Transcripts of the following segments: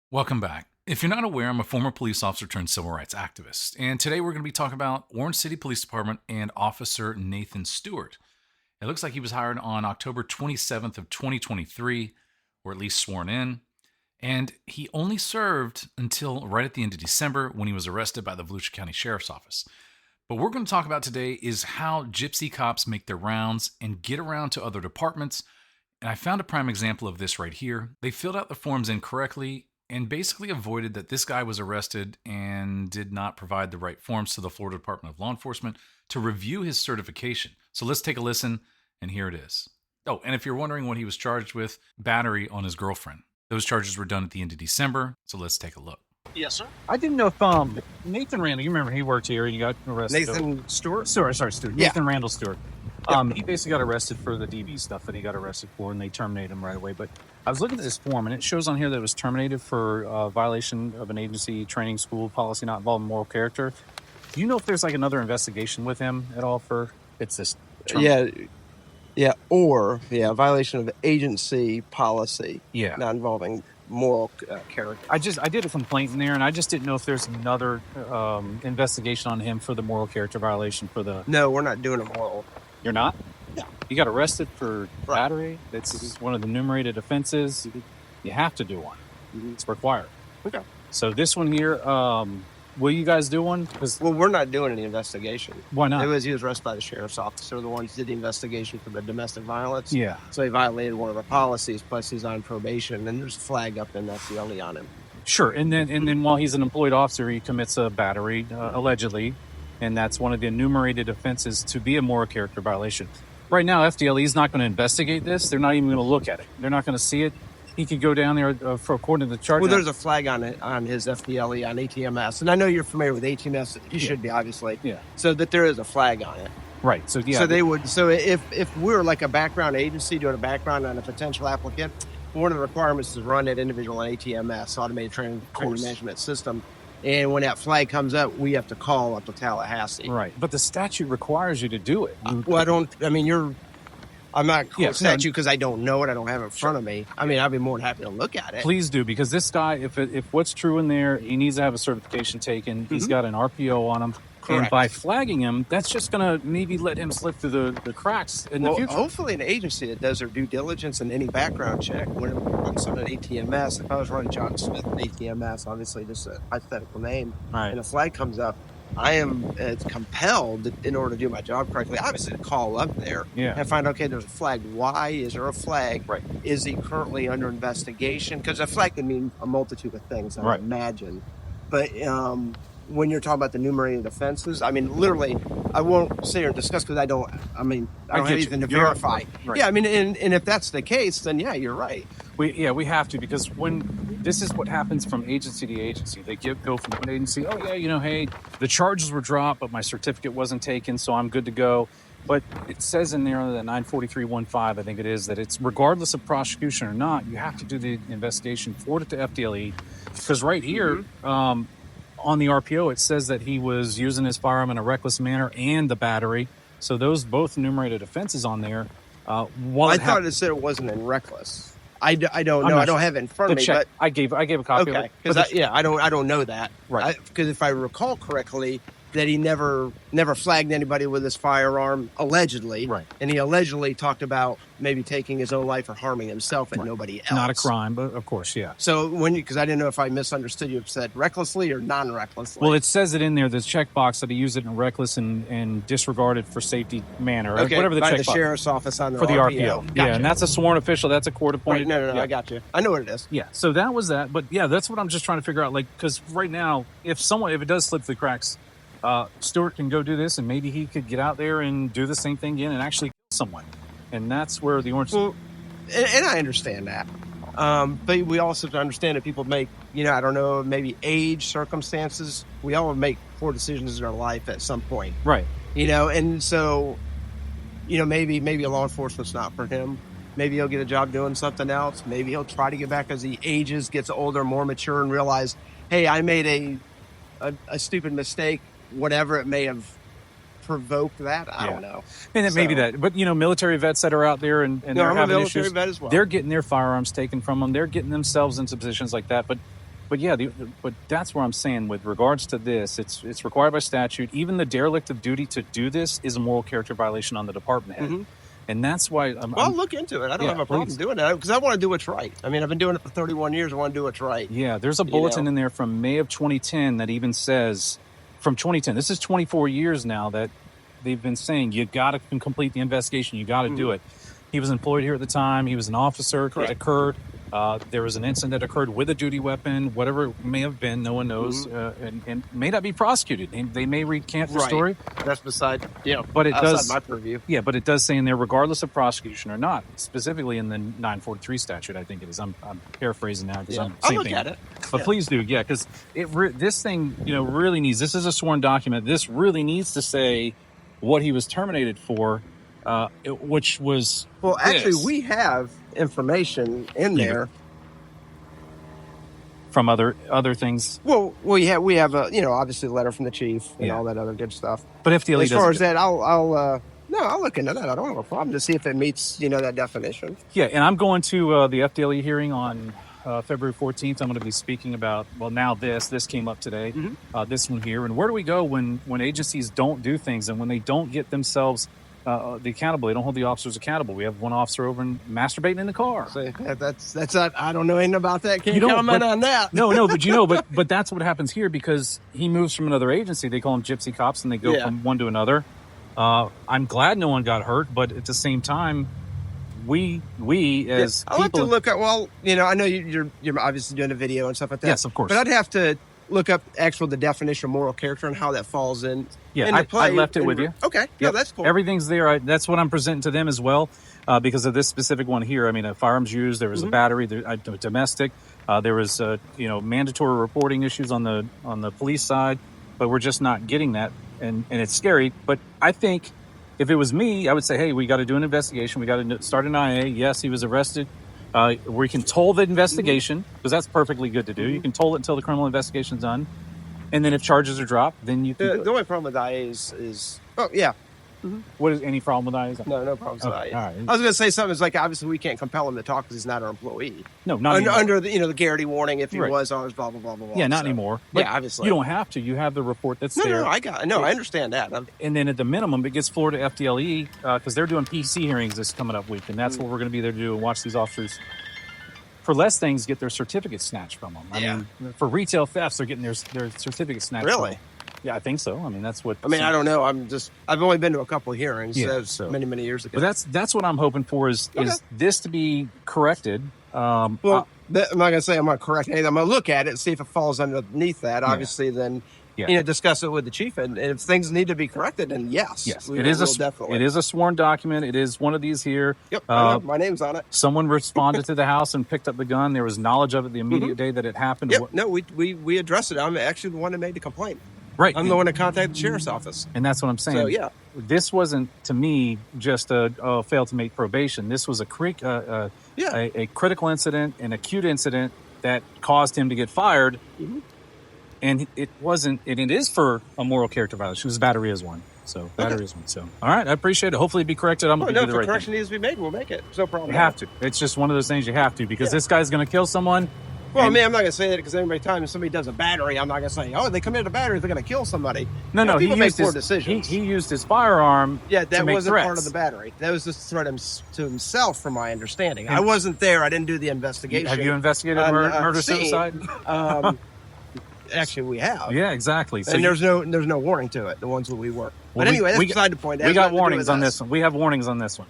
Welcome back. If you're not aware, I'm a former police officer turned civil rights activist, and today we're going to be talking about Orange City Police Department and Officer Nathan Stewart. It looks like he was hired on October 27th of 2023, or at least sworn in, and he only served until right at the end of December when he was arrested by the Volusia County Sheriff's Office. But what we're going to talk about today is how gypsy cops make their rounds and get around to other departments. And I found a prime example of this right here. They filled out the forms incorrectly and basically avoided that this guy was arrested and did not provide the right forms to the Florida Department of Law Enforcement to review his certification. So let's take a listen, and here it is. Oh, and if you're wondering what he was charged with, battery on his girlfriend. Those charges were done at the end of December, so let's take a look. Yes, sir. I didn't know if Nathan Randall, you remember he worked here and he got arrested. Nathan Stewart? Sorry, Stewart. Yeah. Nathan Randall Stewart. He basically got arrested for the DV stuff that he got arrested for, and they terminated him right away. But I was looking at this form, and it shows on here that it was terminated for violation of an agency, training, school policy not involving moral character. Do you know if there's like another investigation with him at all for it's this? Violation of agency policy, Yeah. not involving moral character. I did a complaint in there, and I just didn't know if there's another investigation on him for the moral character violation for the. No, we're not doing a moral. You're not? No. You got arrested for Right. battery. It's one of the enumerated offenses. You have to do one. It's required. Okay. So this one here, will you guys do one? 'Cause Well, we're not doing any investigation. why not? He was arrested by the sheriff's office. They're the ones who did the investigation for the domestic violence. Yeah. So he violated one of the policies, plus he's on probation, and there's a flag up in FDLE on him. Sure. And then while he's an employed officer, he commits a battery, allegedly, and that's one of the enumerated offenses to be a moral character violation. Right now, FDLE is not going to investigate this. They're not even going to look at it. They're not going to see it. He could go down there for according to the charge. Well, there's a flag on it on his FDLE on ATMS, and I know you're familiar with ATMS. You should be, obviously. Yeah. So that there is a flag on it. Right. So yeah. So they would. So if we're like a background agency doing a background on a potential applicant, one of the requirements is to run that individual on ATMS, automated training management system. And when that flag comes up, we have to call up to Tallahassee. Right. But the statute requires you to do it. I'm not Yeah, statute because I don't know it. I don't have it in front of me. I mean, I'd be more than happy to look at it. Please do, because this guy, if what's true in there, he needs to have a certification taken. He's got an RPO on him. Correct. And by flagging him, that's just going to maybe let him slip through the cracks in the future. Hopefully an agency that does their due diligence and any background check when it runs on an ATMS. If I was running John Smith at ATMS, obviously just a hypothetical name, Right. and a flag comes up, I am compelled in order to do my job correctly, obviously to call up there and find, okay, there's a flag. Why is there a flag? Right. Is he currently under investigation? Because a flag can mean a multitude of things, I Right. imagine. But when you're talking about the enumerated offenses, I mean, literally, I won't sit here and discuss because I don't have anything to verify. Right. Yeah, I mean, and if that's the case, then yeah, you're right. We have to, because when this is what happens from agency to agency. They go from one agency, oh yeah, hey, the charges were dropped, but my certificate wasn't taken, so I'm good to go. But it says in there, the 94315, I think it is, that it's regardless of prosecution or not, you have to do the investigation, forward it to FDLE, because right here, on the RPO, it says that he was using his firearm in a reckless manner and the battery. So those both enumerated offenses on there. I thought it said it wasn't in reckless. I don't know. Sure. I don't have it in front of me. Check. But I gave a copy of okay, it. because I don't know that. Right. Because if I recall correctly, that he never flagged anybody with his firearm, allegedly. Right. And he allegedly talked about maybe taking his own life or harming himself and nobody else. Not a crime, but of course, yeah. So because I didn't know if I misunderstood you, said recklessly or non-recklessly. Well, it says it in there, the checkbox, that he used it in a reckless and disregarded for safety manner. Okay, whatever the by checkbox. the sheriff's office on the For the RPO. RPO. Gotcha. Yeah, and that's a sworn official. That's a court appointed. Right, no, yeah. I got you. I know what it is. Yeah, so that was that. But yeah, that's what I'm just trying to figure out. Like, because right now, if it does slip through the cracks, Stewart can go do this, and maybe he could get out there and do the same thing again and actually kill someone. And that's where the orange. Well, and I understand that. But we also have to understand that people make, I don't know, maybe age, circumstances. We all make poor decisions in our life at some point. Right. And so, maybe law enforcement's not for him. Maybe he'll get a job doing something else. Maybe he'll try to get back as he ages, gets older, more mature, and realize, hey, I made a stupid mistake, whatever it may have provoked that. I don't know. And it may be that. But, military vets that are out there and they're I'm a having military issues, vet as well. they're getting their firearms taken from them. They're getting themselves into positions like that. But But yeah, but that's where I'm saying with regards to this, it's required by statute. Even the derelict of duty to do this is a moral character violation on the department head. And that's why I'll look into it. I don't have a problem doing that because I want to do what's right. I mean, I've been doing it for 31 years. I want to do what's right. Yeah, there's a bulletin in there from May of 2010 that even says, from 2010, this is 24 years now that they've been saying, you got to complete the investigation. You got to do it. He was employed here at the time. He was an officer. Correct. It occurred. There was an incident that occurred with a duty weapon, whatever it may have been, no one knows, and may not be prosecuted. They may recant the story. That's beside, but it does my purview. Yeah, but it does say in there, regardless of prosecution or not, specifically in the 943 statute, I think it is. I'm paraphrasing now because I'll look at it. But please do, because this thing, really needs. This is a sworn document. This really needs to say what he was terminated for. Which was actually we have information in there from other things. Well, we have a obviously a letter from the chief and all that other good stuff. But FDLE as far as that, I'll look into that. I don't have a problem to see if it meets that definition. Yeah, and I'm going to the FDLE hearing on February 14th. I'm going to be speaking about now this came up today, this one here, and where do we go when agencies don't do things and when they don't get themselves accountable. They don't hold the officers accountable. We have one officer over and masturbating in the car. See, that's not, I don't know anything about that. Can't comment on that. No, but that's what happens here because he moves from another agency. They call them gypsy cops, and they go from one to another. I'm glad no one got hurt, but at the same time, we as I'll have to look at. Well, I know you're obviously doing a video and stuff like that. Yes, of course. But I'd have to look up the definition of moral character and how that falls in. Yeah, I left it with you. Okay, yeah, that's cool. Everything's there. That's what I'm presenting to them as well, because of this specific one here. I mean, a firearms used. There was a battery. Domestic. There was mandatory reporting issues on the police side, but we're just not getting that, and it's scary. But I think if it was me, I would say, hey, we got to do an investigation. We got to start an IA. Yes, he was arrested. We can toll the investigation because that's perfectly good to do. You can toll it until the criminal investigation's done, and then if charges are dropped, then you can. The only problem with IA is what is any problem with IA? No problems with IA. All right. I was going to say something. It's like obviously we can't compel him to talk because he's not our employee. No, not under the the Garrity warning. If he was ours, blah blah blah blah. Yeah, not anymore. But obviously you don't have to. You have the report that's there. No, I understand that. And then at the minimum, it gets Florida FDLE because they're doing PC hearings this coming up week, and that's what we're going to be there to do and watch these officers. For less things, get their certificates snatched from them. I mean, for retail thefts, they're getting their certificates snatched. Really? From them. Yeah, I think so. I mean, that's what. I don't know. I've only been to a couple of hearings many years ago. But that's what I'm hoping for is this to be corrected. I'm not going to say I'm going to correct anything. I'm going to look at it and see if it falls underneath that. Obviously, then discuss it with the chief, and if things need to be corrected, then yes, it is a sworn document. It is one of these here. Yep, my name's on it. Someone responded to the house and picked up the gun. There was knowledge of it the immediate day that it happened. Yep. No, we addressed it. I'm actually the one that made the complaint. Right. I'm the one that contacted the sheriff's office. And that's what I'm saying. So, this wasn't, to me, just a failed to make probation. This was a critical incident, an acute incident that caused him to get fired. And it wasn't, and it is for a moral character violation. It was battery is one. So, battery is one. So, all right, I appreciate it. Hopefully it'll be corrected. I'm going to do the right thing. If correction needs to be made, we'll make it. No problem. You have to. It's just one of those things you have to because this guy's going to kill someone. Well, I'm not going to say that because every time somebody does a battery, I'm not going to say, they committed a battery, they're going to kill somebody. No, people make poor decisions. He used his firearm that wasn't threats. part of the battery. That was just a threat to himself, from my understanding. I wasn't there. I didn't do the investigation. Have you investigated murder-suicide? Actually, we have. Yeah, exactly. So and there's no warning to it, the ones that we work. Well, but anyway, that's beside the point. We got warnings on this one. We have warnings on this one.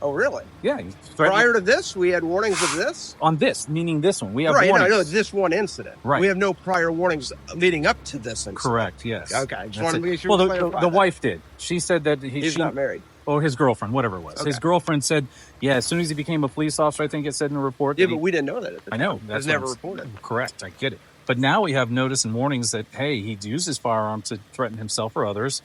Oh, really? Yeah. Prior to this, we had warnings of this? On this, meaning this one. We have warnings. No, this one incident. Right. We have no prior warnings leading up to this incident. Correct, yes. Okay. Just wanted to make sure the wife did. She said that he's not married. Or his girlfriend, whatever it was. Okay. His girlfriend said, as soon as he became a police officer, I think it said in the report. Yeah, but we didn't know that at the time. I know. It was never reported. Correct. I get it. But now we have notice and warnings that, hey, he used his firearm to threaten himself or others.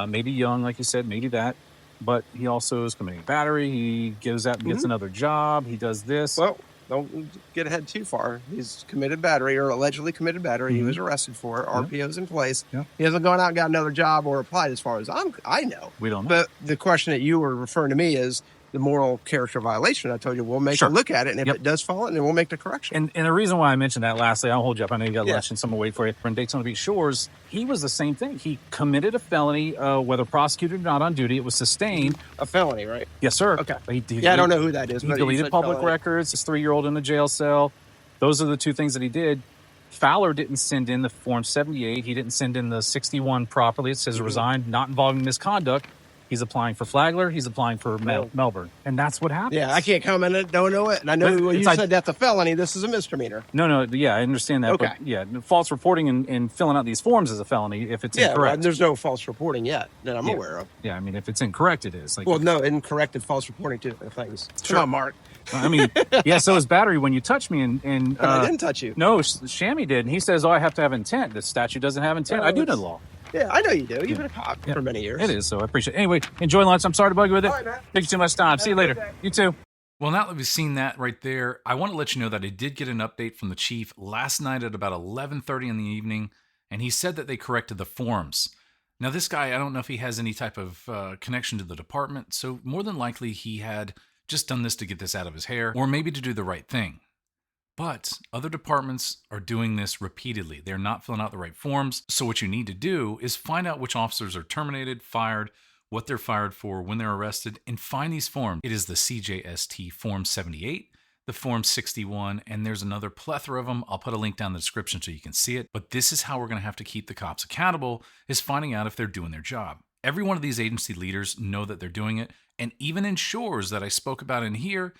Maybe young, like you said, maybe that. But he also is committing battery. He goes out and gets another job. He does this. Well, don't get ahead too far. He's committed battery or allegedly committed battery. He was arrested for it. RPO's in place. Yeah. He hasn't gone out and got another job or applied as far as I know. We don't know. But the question that you were referring to me is, the moral character violation, I told you we'll make Sure. a look at it, and if Yep. it does fall in, then we'll make the correction. And the reason why I mentioned that, lastly, I'll hold you up. I know you got Yeah. lunch and someone wait for you. In Daytona Beach Shores, he was the same thing. He committed a felony, whether prosecuted or not on duty. It was sustained. A felony, right? Yes, sir. Okay. He I don't know who that is. He but deleted said public felony. records. His 3-year-old in a jail cell. Those are the two things that he did. Fowler didn't send in the Form 78. He didn't send in the 61 properly. It says resigned, not involving misconduct. He's applying for Flagler. He's applying for Melbourne. And that's what happened. Yeah, I can't comment on it. Don't know it. And I know But you it's said that's a felony. This is a misdemeanor. No, yeah, I understand that. Okay. But yeah, false reporting and filling out these forms is a felony if it's Yeah, incorrect. well, there's no false reporting yet that I'm Yeah. aware of. Yeah, I mean, if it's incorrect, it is. Like, Well, no, incorrect and false reporting two different things. Sure. Come on, Mark. I mean, yeah, so is battery when you touch me and But I didn't touch you. No, Shammy did. And he says, oh, I have to have intent. The statute doesn't have intent. No, I do know it's- the law. Yeah, I know you do. You've been a cop Yeah. for many years. It is, so I appreciate it. Anyway, enjoy lunch. I'm sorry to bug you with it. All right, man. Thank you too much time. See you Have a good later. day. You too. Well, now that we've seen that right there, I want to let you know that I did get an update from the chief last night at about 11:30 in the evening, and he said that they corrected the forms. Now, this guy, I don't know if he has any type of connection to the department, so more than likely he had just done this to get this out of his hair, or maybe to do the right thing. But other departments are doing this repeatedly. They're not filling out the right forms. So what you need to do is find out which officers are terminated, fired, what they're fired for, when they're arrested, and find these forms. It is the CJST Form 78, the Form 61, and there's another plethora of them. I'll put a link down in the description so you can see it. But this is how we're going to have to keep the cops accountable, is finding out if they're doing their job. Every one of these agency leaders know that they're doing it. And even in Shores that I spoke about in here,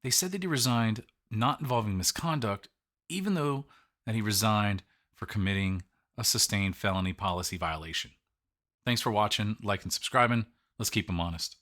they said that he resigned not involving misconduct, even though that he resigned for committing a sustained felony policy violation. Thanks for watching, like, and subscribing. Let's keep them honest.